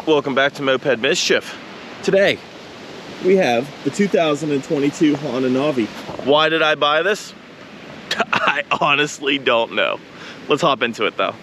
Welcome back to Moped Mischief. Today, we have the 2022 Honda Navi. Why did I buy this? I honestly don't know. Let's hop into it though.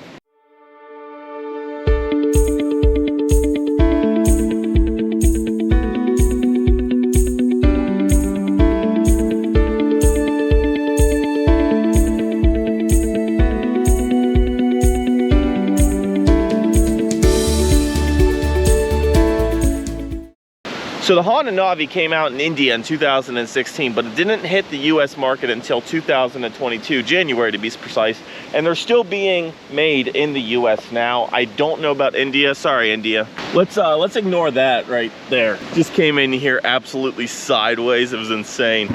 So the Honda Navi came out in India in 2016, but it didn't hit the US market until 2022, January to be precise, and they're still being made in the US now. I don't know about India, sorry India. Let's ignore that right there. Just came in here absolutely sideways, it was insane.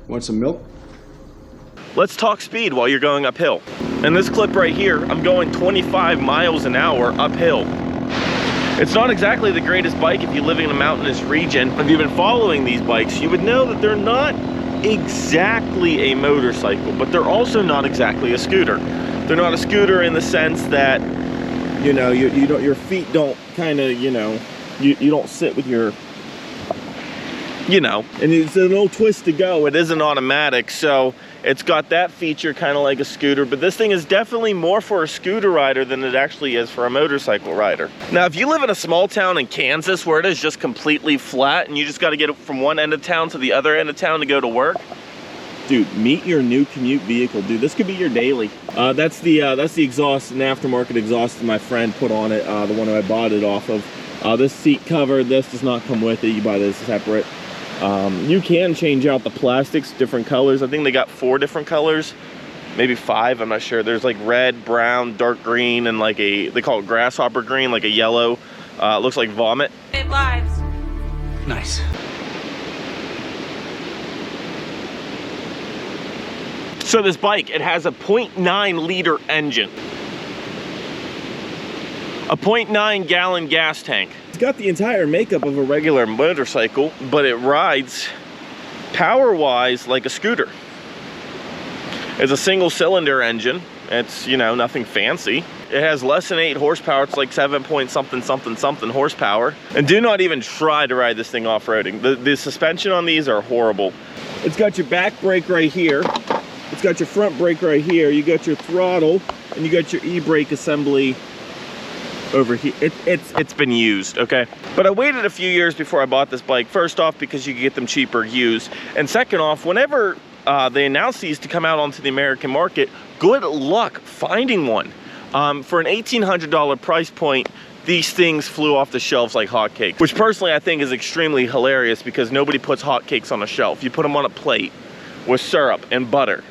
Want some milk? Let's talk speed while you're going uphill. In this clip right here, I'm going 25 miles an hour uphill. It's not exactly the greatest bike if you live in a mountainous region. If you've been following these bikes, you would know that they're not exactly a motorcycle, but they're also not exactly a scooter. They're not a scooter in the sense that, you know, your feet don't kind of, you know, you don't sit with your, you know, and it's a little twist to go. It isn't automatic, so it's got that feature kind of like a scooter, but this thing is definitely more for a scooter rider than it actually is for a motorcycle rider. Now, if you live in a small town in Kansas where it is just completely flat and you just got to get from one end of town to the other end of town to go to work, dude, meet your new commute vehicle, dude. This could be your daily. That's the exhaust, an aftermarket exhaust that my friend put on it, the one that I bought it off of. This seat cover, this does not come with it. You buy this separate. You can change out the plastics, different colors. I think they got 4 different colors, maybe 5, I'm not sure. There's like red, brown, dark green, and like they call it grasshopper green, like a yellow. It looks like vomit. It lives. Nice. So this bike, it has a 0.9 liter engine, a 0.9 gallon gas tank. It's got the entire makeup of a regular motorcycle, but it rides power-wise like a scooter. It's a single cylinder engine. It's, you know, nothing fancy. It has less than 8 horsepower. It's like 7 point something horsepower. And do not even try to ride this thing off-roading. The suspension on these are horrible. It's got your back brake right here. It's got your front brake right here. You got your throttle, and you got your e-brake assembly over here. It's been used, okay? But I waited a few years before I bought this bike. First off, because you could get them cheaper used. And second off, whenever they announced these to come out onto the American market, good luck finding one. For an $1,800 price point, these things flew off the shelves like hotcakes, which personally I think is extremely hilarious because nobody puts hotcakes on a shelf. You put them on a plate with syrup and butter.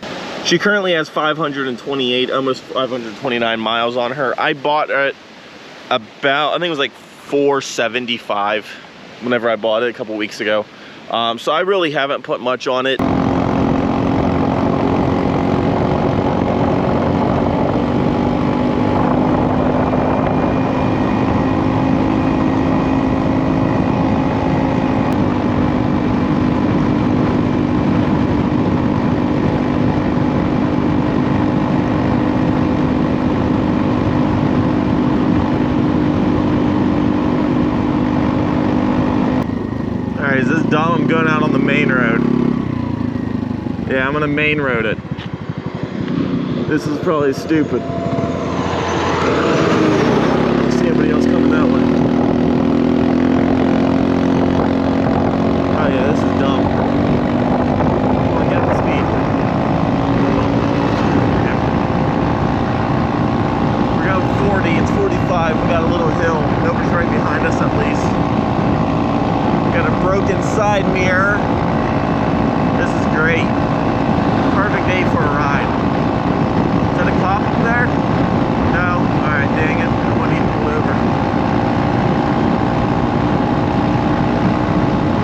She currently has 528, almost 529 miles on her. I bought it about, I think it was like $475 whenever I bought it a couple weeks ago. So I really haven't put much on it. Is this dumb? I'm going out on the main road. Yeah, I'm gonna main road it. This is probably stupid. See anybody else coming that way? Oh yeah, this is dumb. Come on, get the speed. Yeah. We're going 40, it's 45, we got a little hill. Nobody's right behind us at least. Got a broken side mirror. This is great. Perfect day for a ride. Is that a cop up there? No? Alright, dang it. I want to pull over.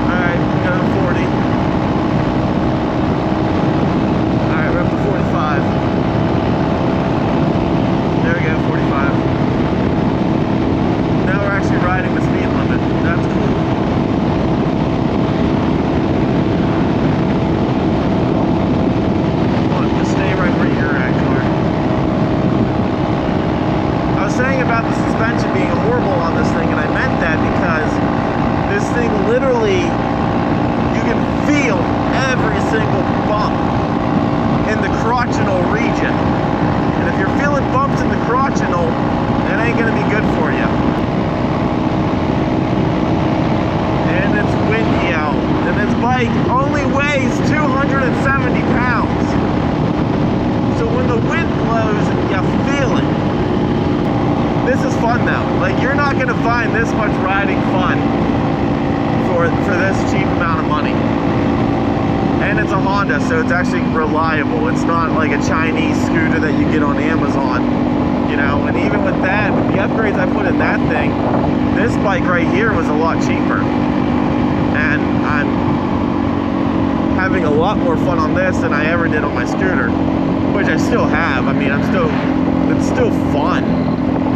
Alright, we got a 40. Alright, we're up to 45. There we go, 45. Now we're actually riding the speed limit. That's cool. bike only weighs 270 pounds. So when the wind blows, you feel it. This is fun though. Like, you're not gonna find this much riding fun for this cheap amount of money. And it's a Honda, so it's actually reliable. It's not like a Chinese scooter that you get on Amazon, you know. And even with that, with the upgrades I put in that thing, this bike right here was a lot cheaper. And I'm having a lot more fun on this than I ever did on my scooter, which I still have. I mean, it's still fun.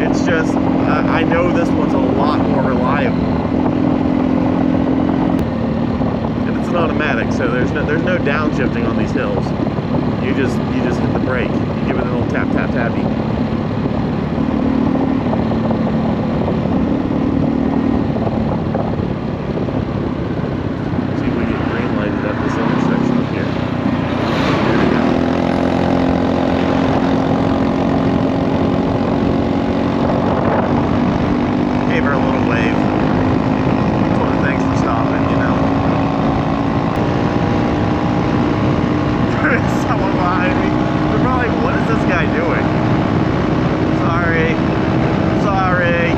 It's just, I know this one's a lot more reliable. It's an automatic, so there's no downshifting on these hills. You just hit the brake. You give it a little tap tap tappy. See if we get green lighted at this intersection up here. There we go. Gave her a little wave. Told her thanks for stopping, you know. Someone behind me. They're probably like, what is this guy doing? Sorry. Sorry.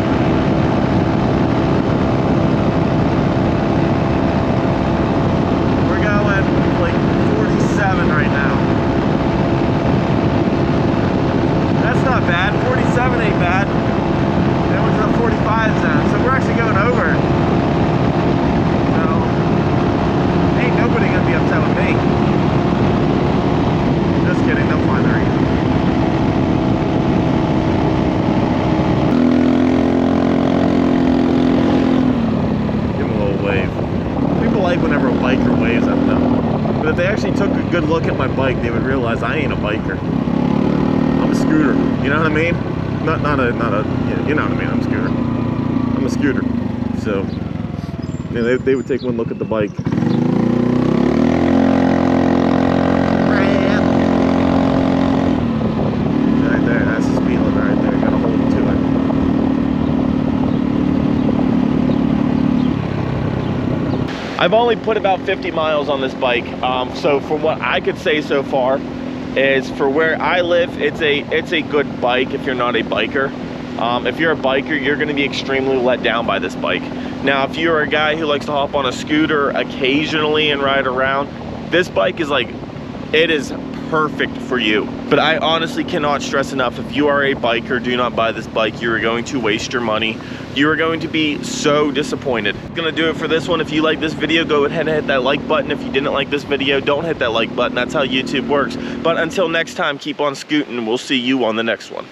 We're going like 47 right now. That's not bad. 47 ain't bad. Then we're to the 45 zone. So we're actually going over. So ain't nobody gonna be upset with me. Just kidding, they'll find the reason. Give them a little wave. People like whenever a biker waves at them. But if they actually took a good look at my bike, they would realize I ain't a biker. I'm a scooter. You know what I mean? Not a, you know what I mean, I'm a scooter. I'm a scooter. So, yeah, they would take one look at the bike. I've only put about 50 miles on this bike, so from what I could say so far is for where I live, it's a good bike if you're not a biker. If you're a biker, you're going to be extremely let down by this bike. Now, if you're a guy who likes to hop on a scooter occasionally and ride around, this bike is like, it is perfect for you. But I honestly cannot stress enough, if you are a biker, do not buy this bike. You are going to waste your money. You are going to be so disappointed. I'm gonna do it for this one. If you like this video, go ahead and hit that like button. If you didn't like this video, don't hit that like button. That's how YouTube works. But until next time, keep on scooting. We'll see you on the next one.